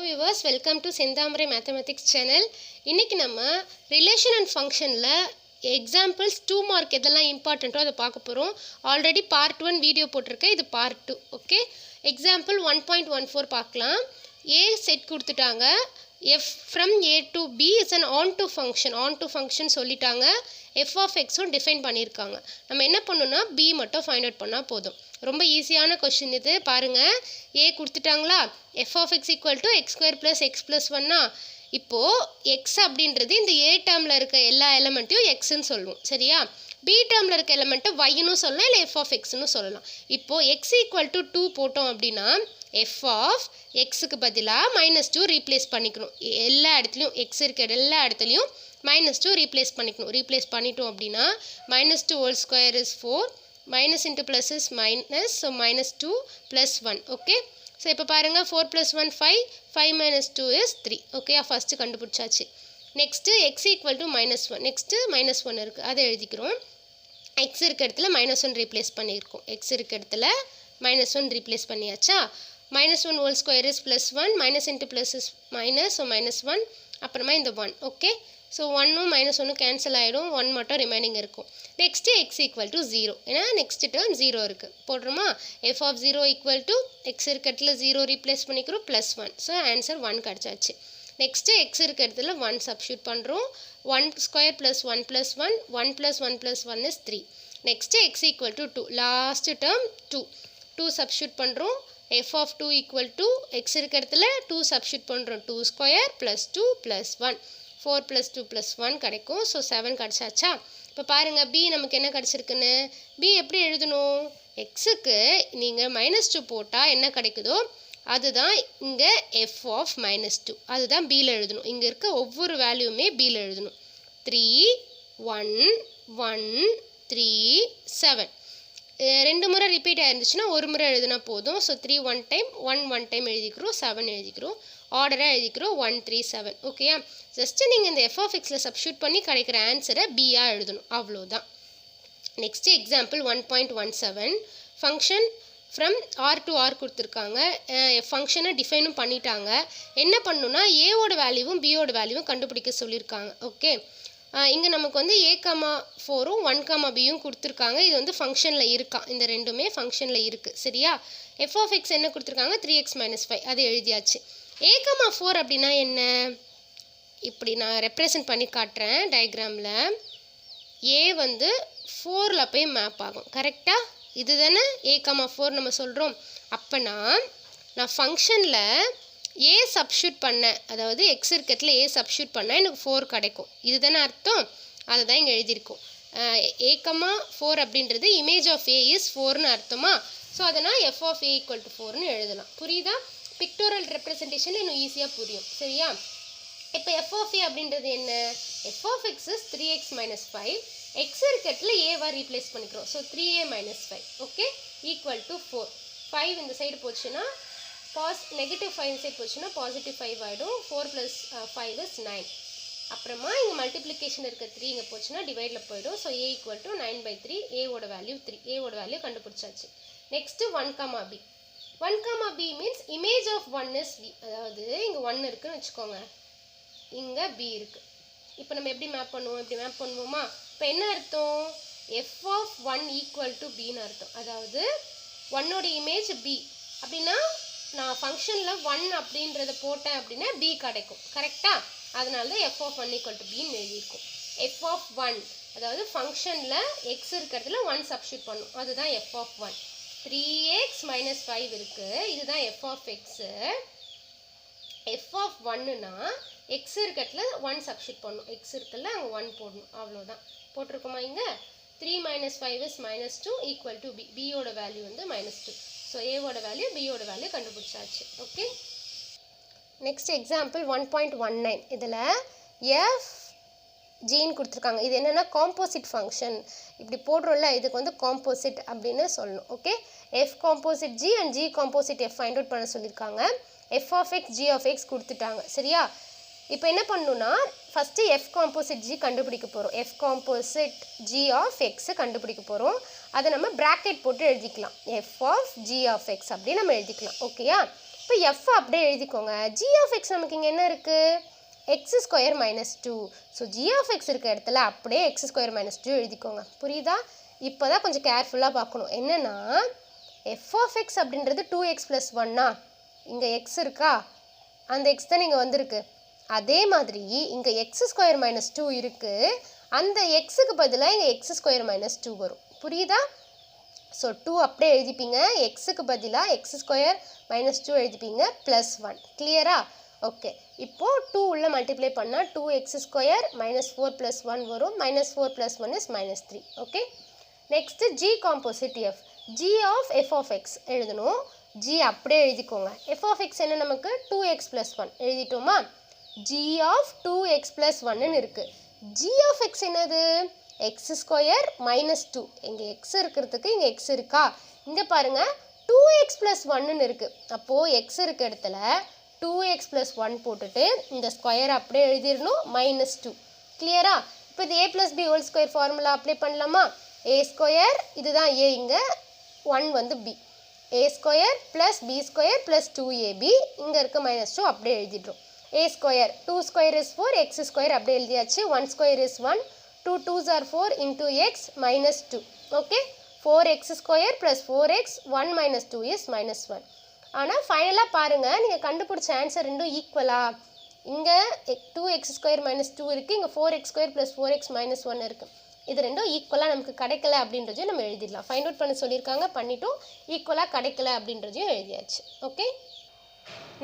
viewers, welcome to Senthamarai Mathematics channel. இன்னைக்கு நம்ம relation and functionல examples 2 mark எதெல்லாம் இம்பார்ட்டன்ட்டோ அதை பார்க்க போறோம். ஆல்ரெடி பார்ட் 1 வீடியோ போட்டிருக்கேன். இது பார்ட் 2. ஓகே. எக்ஸாம்பிள் 1.14 பார்க்கலாம். A செட் கொடுத்துட்டாங்க. F from A to B is an onto function. Onto function சொல்லிட்டாங்க. F of x டிஃபைன் பண்ணியிருக்காங்க. நம்ம என்ன பண்ணணும்னா B மட்டும் ஃபைண்ட் அவுட் பண்ணால் போதும். ரொம்ப ஈஸியான கொஸ்டின் இது. பாருங்கள், A கொடுத்துட்டாங்களா, F of x equal to x square plus x plus 1. இப்போது x அப்படின்றது இந்த A டேர்மில் இருக்க எல்லா எலமெண்ட்டையும் எக்ஸ்ன்னு சொல்லுவோம். சரியா? B டேர்மில் இருக்க எலமெண்ட்டை yன்னு சொல்லலாம், இல்லை F of xன்னு சொல்லலாம். இப்போது x equal to 2 போட்டோம் அப்படின்னா f of xக்கு பதிலாக -2 ரீப்ளேஸ் பண்ணிக்கணும். எல்லா இடத்துலையும் x இருக்க எல்லா இடத்துலையும் -2 ரீப்ளேஸ் பண்ணிக்கணும். ரீப்ளேஸ் பண்ணிட்டோம் அப்படின்னா -2 whole square is 4, minus into plus is minus, so -2 plus 1. okay, so இப்போ பாருங்கள் 4 plus 1 5, 5 minus 2 is 3. okay, first கண்டுபிடிச்சாச்சு. Next x equal to -1. Next -1 இருக்குது, அதை எழுதிக்கிறோம். x இருக்க இடத்துல -1 ரீப்ளேஸ் பண்ணியிருக்கோம். x இருக்க இடத்துல -1 ரீப்ளேஸ் பண்ணியாச்சா. -1 whole square is plus 1, minus into plus is minus, so -1, அப்புறமா இந்த 1. ஓகே, ஸோ 1ம் -1 கேன்சல் ஆகிடும், 1 மட்டும் ரிமைனிங் இருக்கும். நெக்ஸ்ட்டு x equal to 0, ஏன்னா நெக்ஸ்ட் டேர்ம் 0 இருக்குது. போடுறோமா, f of 0 equal to x இருக்க இடத்துல 0 ரீப்ளேஸ் பண்ணிக்கிறோம், +1. So answer 1 கிடச்சாச்சு. நெக்ஸ்ட்டு x இருக்க இடத்துல 1 சப்ஸ்டியூட் பண்ணுறோம். 1 square plus 1 plus 1, 1 plus 1 plus 1 is 3. Next x equal to 2, last term 2 substitute பண்ணுறோம். f of 2 equal to x இருக்க இடத்துல 2 சப்ஸ்டியூட் பண்ணுறோம். 2 square plus 2 plus 1, 4 plus 2 plus 1 கிடைக்கும். ஸோ 7 கிடச்சாச்சா. இப்போ பாருங்கள், b நமக்கு என்ன கிடச்சிருக்குன்னு. b எப்படி எழுதணும், எக்ஸுக்கு நீங்கள் -2 போட்டால் என்ன கிடைக்குதோ அதுதான் இங்கே f of -2, அதுதான் bயில் எழுதணும். இங்கே இருக்க ஒவ்வொரு வேல்யூமே bயில் எழுதணும். 3 1 1 3 7 2 முறை ரிப்பீட் ஆயிருந்துச்சுன்னா ஒரு முறை எழுதினா போதும். ஸோ 3 1 டைம், 1 1 டைம் எழுதிக்கிறோம், 7 எழுதிக்கிறோம், ஆர்டராக எழுதிக்கிறோம் 1 3 7. ஓகேயா, ஜஸ்ட்டு நீங்கள் இந்த f of xல் சப்ஸ்டியூட் பண்ணி கிடைக்கிற ஆன்சரை பியாக எழுதணும், அவ்வளோதான். Next example 1.17 function from R to R கொடுத்துருக்காங்க. ஃபங்க்ஷனை டிஃபைனும் பண்ணிட்டாங்க. என்ன பண்ணணுன்னா ஏவோட வேல்யூவும் பியோட வேல்யூவும் கண்டுபிடிக்க சொல்லியிருக்காங்க. ஓகே, இங்கே நமக்கு வந்து a,4ம் 1,bயும் கொடுத்துருக்காங்க. இது வந்து ஃபங்க்ஷனில் இருக்கான், இந்த ரெண்டுமே ஃபங்க்ஷனில் இருக்குது. சரியா? f of x என்ன கொடுத்துருக்காங்க, 3x - 5, அது எழுதியாச்சு. a,4 அப்படின்னா என்ன, இப்படி நான் ரெப்ரசன்ட் பண்ணி காட்டுறேன் டயக்ராமில். a வந்து 4ல் போய் மேப் ஆகும். கரெக்டாக? இது தானே a,4 நம்ம சொல்கிறோம். அப்போனா நான் ஃபங்க்ஷனில் a சப்ஸ்டியூட் பண்ணேன், அதாவது எக்ஸ் இருக்கத்தில் a சப்ஸ்டியூட் பண்ணால் எனக்கு 4 கிடைக்கும். இது தானே அர்த்தம், அதை தான் இங்கே எழுதியிருக்கோம். a,4 அப்படின்றது இமேஜ் ஆஃப் a இஸ் 4ன்னு அர்த்தமா. ஸோ அதனால் f of a equal to 4ன்னு எழுதலாம். புரியுதா? பிக்டோரல் ரெப்ரசன்டேஷன் இன்னும் ஈஸியாக புரியும். சரியா? இப்போ f of a அப்படின்றது என்ன, f of x is 3x - 5, X இருக்கத்தில் Eva replace பண்ணிக்கிறோம். So 3a - 5, okay, equal to 4. 5 இந்த சைடு போச்சுன்னா நெகட்டிவ் 5 சைடு போச்சுன்னா +5 ஆகிடும். 4 + 5 is 9. அப்புறமா இங்கே மல்டிப்ளிகேஷன் இருக்க 3 இங்கே போச்சுன்னா டிவைடில் போயிடும். ஸோ a equal to 9/3, ஏவோட வேல்யூ 3, ஏவோட வேல்யூ கண்டுபிடிச்சாச்சு. Next 1,b. 1,b means image of 1 is b, அதாவது இங்கே 1 இருக்குன்னு வச்சுக்கோங்க, இங்கே b இருக்குது. இப்போ நம்ம எப்படி மேப் பண்ணுவோம், இப்படி மேப் பண்ணுவோமா. இப்போ என்ன அர்த்தம், f of 1 equal to bன்னு அர்த்தம். அதாவது 1ஓட இமேஜ் b அப்படின்னா நான் ஃபங்க்ஷனில் 1 அப்படின்றத போட்டேன் அப்படின்னா b கிடைக்கும். கரெக்டாக? அதனால தான் f of 1 equal to bன்னு எழுதியிருக்கும். f of 1 அதாவது ஃபங்க்ஷனில் எக்ஸ் இருக்கிறதுல 1 சப்ஸ்டியூட் பண்ணும், அதுதான் f of 1. 3x - 5 இருக்குது, இதுதான் f of x. f of 1னா எக்ஸ் இருக்கிறதுல 1 சப்ஸ்டியூட் பண்ணணும், எக்ஸ் இருக்குல்ல அங்கே 1 போடணும், அவ்வளோதான். போட்டிருக்கோமா இங்கே. 3 - 5 is -2 equal to b, bயோட value வந்து -2. ஸோ ஏவோட வேல்யூ பியோட வேல்யூ கண்டுபிடிச்சாச்சு. Okay, next example 1.19. இதில் எஃப் ஜின்னு கொடுத்துருக்காங்க. இது என்னென்னா காம்போசிட் ஃபங்க்ஷன். இப்படி போடுறோம்ல, இதுக்கு வந்து காம்போசிட் அப்படின்னு சொல்லணும். Okay, F composite g and g composite f find out பண்ண சொல்லியிருக்காங்க. F of X g of x கொடுத்துட்டாங்க. சரியா? இப்போ என்ன பண்ணணும்னா ஃபஸ்ட்டு எஃப் காம்போசிட் ஜி கண்டுபிடிக்க போகிறோம். எஃப் காம்போசிட் ஜி ஆஃப் எக்ஸை கண்டுபிடிக்க போகிறோம். அதை நம்ம ப்ராக்கெட் போட்டு எழுதிக்கலாம். F of g of x அப்படின்னு நம்ம எழுதிக்கலாம். ஓகேயா? இப்போ எஃப் அப்படியே எழுதிக்கோங்க. ஜி ஆஃப் எக்ஸ் நமக்கு இங்கே என்ன இருக்குது? X square minus 2. So g of x இருக்க இடத்துல அப்படியே எக்ஸ் ஸ்கொயர் மைனஸ் 2 எழுதிக்கோங்க. புரியுதா? இப்போ தான் கொஞ்சம் கேர்ஃபுல்லாக பார்க்கணும். என்னென்னா எஃப் ஆஃப் எக்ஸ் அப்படின்றது 2x + 1னா இங்கே எக்ஸ் இருக்கா, அந்த எக்ஸ் தான் இங்கே வந்திருக்கு. அதே மாதிரி இங்கே எக்ஸ் ஸ்கொயர் மைனஸ் 2 இருக்குது, அந்த எக்ஸுக்கு பதிலாக இங்கே எக்ஸ் ஸ்கொயர் மைனஸ் 2 வரும். புரியுதா? ஸோ 2 அப்படியே எழுதிப்பீங்க, எக்ஸுக்கு பதிலாக எக்ஸ் ஸ்கொயர் மைனஸ் 2 எழுதிப்பீங்க +1. கிளியரா? ஓகே. இப்போது 2 உள்ள மல்டிப்ளை பண்ணால் 2x ஸ்கொயர் -4 + 1 வரும். -4 + 1 is -3. Okay. Next g composite F. G of F of x எழுதணும். ஜி அப்படியே எழுதிக்கோங்க. எஃப் ஆஃப் எக்ஸ் என்ன நமக்கு? 2x + 1 எழுதிட்டோமா? ஜி ஆஃப் 2x + 1ன்னு இருக்குது. ஜி ஆஃப் எக்ஸ் என்னது? X square -2. இங்கே எக்ஸ் இருக்கிறதுக்கு இங்கே எக்ஸ் இருக்கா? இங்கே பாருங்கள் 2x + 1ன்னு இருக்குது. அப்போது எக்ஸ் இருக்க இடத்துல 2x + 1 போட்டுட்டு இந்த ஸ்கொயர் அப்படியே எழுதிடணும் -2. கிளியரா? இப்போ இது a + b whole square formula apply பண்ணலாமா? a ஸ்கொயர் இதுதான் a, இங்கே 1 வந்து b. a square + b square + 2ab, இங்கே இருக்க -2 அப்படியே எழுதிடுறோம். a square 2 square is 4, x square அப்படியே எழுதியாச்சு. 1 square is 1, 2 2s are 4 into x -2. Okay. 4x square + 4x, 1 - 2 is -1. ஆனால் ஃபைனலாக பாருங்கள், நீங்கள் கண்டுபிடிச்ச ஆன்சர் ரெண்டும் ஈக்குவலா? இங்கே 2x ஸ்கொயர் -2 இருக்குது, இங்கே 4x ஸ்கொயர் + 4x -1 இருக்குது. இது ரெண்டும் ஈக்குவலாக நமக்கு கிடைக்கல அப்படின்றதையும் நம்ம எழுதிடலாம். ஃபைண்ட் அவுட் பண்ண சொல்லியிருக்காங்க, பண்ணிட்டோம். ஈக்குவலாக கிடைக்கல அப்படின்றதையும் எழுதியாச்சு. Okay.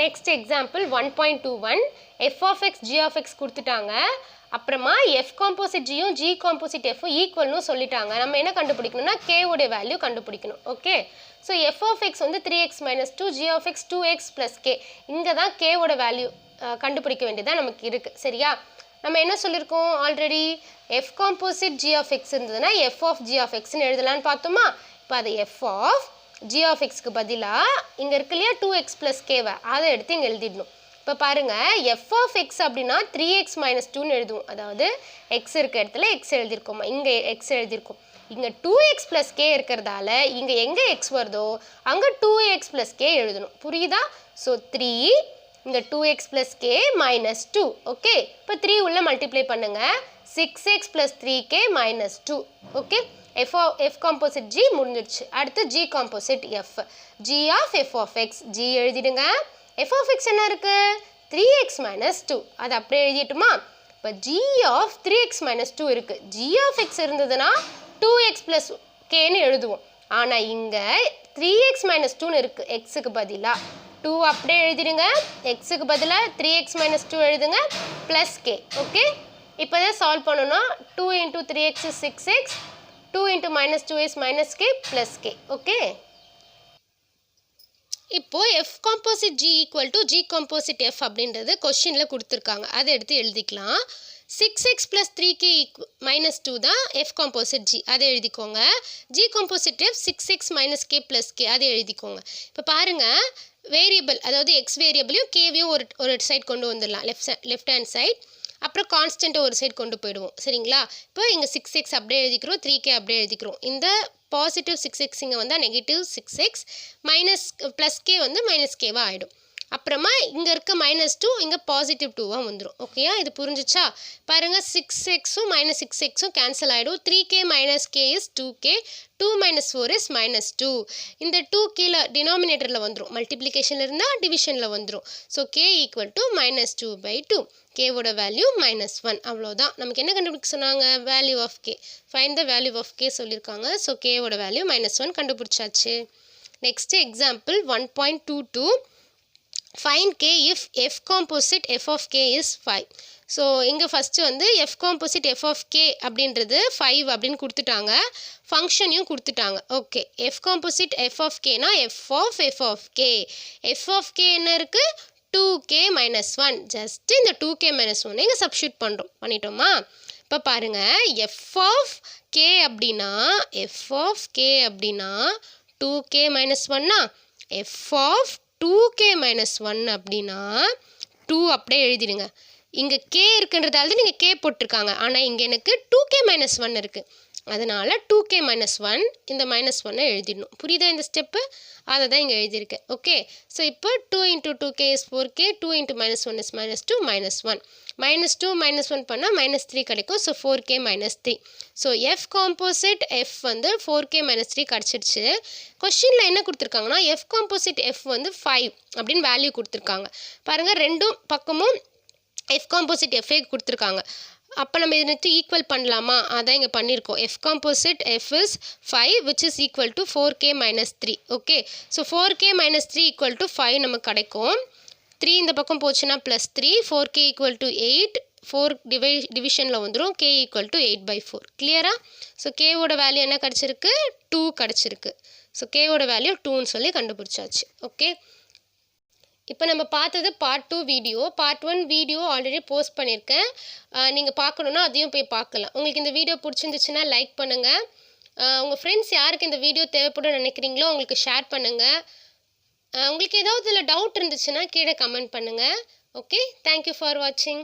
Next example 1.21. F of X g of x கொடுத்துட்டாங்க. அப்புறமா எஃப் காம்போசிட் ஜியும் ஜி காம்போசிட் எஃப்பும் ஈக்குவல்னு சொல்லிட்டாங்க. நம்ம என்ன கண்டுபிடிக்கணும்னா கேவோடைய வேல்யூ கண்டுபிடிக்கணும். Okay. So f of x வந்து 3x - 2, G of X 2x + k. இங்கே தான் கேவோட வேல்யூ கண்டுபிடிக்க வேண்டியதாக நமக்கு இருக்குது. சரியா? நம்ம என்ன சொல்லியிருக்கோம் already? F composite g of x இருந்ததுன்னா எஃப் ஆஃப் ஜி ஆஃப் எக்ஸ்ன்னு எழுதலான்னு பார்த்தோமா? இப்போ அது எஃப் ஆஃப் ஜி ஆஃப் எக்ஸ்க்கு பதிலாக இங்கே இருக்கு இல்லையா 2x + kவை, அதை எடுத்து இங்கே எழுதிடணும். இப்போ பாருங்கள், எஃப் ஆஃப் எக்ஸ் அப்படின்னா 3x - 2ன்னு எழுதுவோம். அதாவது எக்ஸ் இருக்க இடத்துல எக்ஸ் எழுதியிருக்கோமா, இங்கே எக்ஸ் எழுதியிருக்கோம். இங்கே 2x + k இருக்கிறதால இங்கே எங்கே எக்ஸ் வருதோ அங்கே 2x + k எழுதணும். புரியுதா? ஸோ 3, இங்கே 2x + k -2. ஓகே. இப்போ 3 உள்ள மல்டிப்ளை பண்ணுங்கள். 6x + 3k -2. Okay. F composite G முடிஞ்சிடுச்சு. அடுத்து G composite F. G of F of X. G எழுதிடுங்க. எஃப் ஆஃப் எக்ஸ் என்ன இருக்குது? 3x - 2. அது அப்படியே எழுதிட்டுமா? இப்போ ஜி ஆஃப் 3x - 2 இருக்குது. ஜி ஆஃப் எக்ஸ் இருந்ததுன்னா 2x + kன்னு எழுதுவோம். ஆனால் இங்கே 3x - 2ன்னு இருக்குது. எக்ஸுக்கு பதிலாக 2 அப்படியே எழுதிடுங்க. எக்ஸுக்கு பதிலாக 3x - 2 எழுதுங்க +k. ஓகே. இப்போ தான் சால்வ் பண்ணணும்னா 2 × 3x is 6x, 2 × -2 is -k + k. Okay. இப்போது F composite G equal to G composite F அப்படின்றது கொஸ்டினில் கொடுத்துருக்காங்க. அதை எடுத்து எழுதிக்கலாம். 6x + 3k -2 தான் எஃப் காம்போசிட் ஜி, அதை எழுதிக்கோங்க. G composite F 6x - k + k, அதை எழுதிக்கோங்க. இப்போ பாருங்கள், வேரியபிள் அதாவது எக்ஸ் வேரியபிளையும் கேவையும் ஒரு சைட் கொண்டு வந்துடலாம், லெஃப்ட் ஹேண்ட் சைட். அப்புறம் கான்ஸ்டன்ட்டை ஒரு சைட் கொண்டு போயிடுவோம். சரிங்களா? இப்போ இங்கே 6x அப்படியே எழுதிக்கிறோம், 3k அப்படியே எழுதிக்கிறோம். இந்த பாசிட்டிவ் 6x இங்கே வந்தால் -6x, +k வந்து -kவாக ஆகிடும். அப்புறமா இங்கே இருக்க -2 இங்கே +2வாக வந்துடும். ஓகேயா? இது புரிஞ்சிச்சா? பாருங்கள், 6xம் -6xம் கேன்சல் ஆகிடும். 3k - k is 2k, 2 - 4 is -2. இந்த 2 கீழே டினாமினேட்டரில் வந்துடும். மல்டிப்ளிகேஷனில் இருந்தால் டிவிஷனில் வந்துடும். So k = -2/2. கேவோட வேல்யூ -1. அவ்வளோதான். நமக்கு என்ன கண்டுபிடிக்க சொன்னாங்க? Value of k. Find the value of k சொல்லியிருக்காங்க. ஸோ கேவோட வேல்யூ -1 கண்டுபிடிச்சாச்சு. Next example 1.22. Find k if f composite f of k is 5. So இங்கே ஃபஸ்ட்டு வந்து F composite F of K அப்படின்றது 5 அப்படின்னு கொடுத்துட்டாங்க. ஃபங்க்ஷனையும் கொடுத்துட்டாங்க. ஓகே. எஃப் காம்போசிட் எஃப் ஆஃப் கேனா F of K. F of K என்ன இருக்குது? 2k - 1. ஜஸ்ட்டு இந்த 2k - 1 இங்கே சப்ஸ்டியூட் பண்ணிட்டோமா? இப்போ பாருங்கள், எஃப் ஆஃப் கே அப்படின்னா 2k - 1னா எஃப் ஆஃப் 2k - 1 அப்படின்னா 2 அப்படியே எழுதிடுங்க. இங்கே கே இருக்குன்றதால நீங்கள் கே போட்டிருக்காங்க. ஆனால் இங்கே எனக்கு 2k - 1 இருக்குது. அதனால் 2k - 1 இந்த -1 எழுதிடணும். புரியுதா இந்த ஸ்டெப்பு? அதை தான் இங்கே எழுதியிருக்கேன். ஓகே, ஸோ இப்போ 2 × 2k is 4k, 2 × -1 is -2, -1. -2 -1 பண்ணால் -3 கிடைக்கும். So 4k - 3. So F composite F வந்து 4k - 3 கிடச்சிடுச்சு. கொஷினில் என்ன கொடுத்துருக்காங்கன்னா எஃப் காம்போசிட் எஃப் வந்து 5 அப்படின்னு வேல்யூ கொடுத்துருக்காங்க. பாருங்கள், ரெண்டும் பக்கமும் எஃப் காம்போசிட் எஃப்ஏ கொடுத்துருக்காங்க. அப்போ நம்ம இதுக்கு ஈக்குவல் பண்ணலாமா? அதான் இங்கே பண்ணியிருக்கோம். F composite F is 5 which is equal to 4k - 3. Okay, so 4k - 3 = 5 நமக்கு கிடைக்கும். 3 இந்த பக்கம் போச்சுன்னா +3, 4k = 8, 4 டிவிஷனில் வந்துடும், k = 8/4. கிளியரா? ஸோ கேவோட வேல்யூ என்ன கிடச்சிருக்கு? 2 கிடச்சிருக்கு. ஸோ கேவோட வேல்யூ 2ன்னு சொல்லி கண்டுபிடிச்சாச்சு. ஓகே, இப்போ நம்ம பார்த்தது part 2 video. Part 1 video already post பண்ணியிருக்கேன். நீங்கள் பார்க்கணுன்னா அதையும் போய் பார்க்கலாம். உங்களுக்கு இந்த வீடியோ பிடிச்சிருந்துச்சுன்னா லைக் பண்ணுங்கள். உங்கள் ஃப்ரெண்ட்ஸ் யாருக்கு இந்த வீடியோ தேவைப்படும் நினைக்கிறீங்களோ அவங்களுக்கு ஷேர் பண்ணுங்கள். உங்களுக்கு ஏதாவது இதில் டவுட் இருந்துச்சுன்னா கீழே கமெண்ட் பண்ணுங்கள். ஓகே, தேங்க்யூ ஃபார் வாட்சிங்.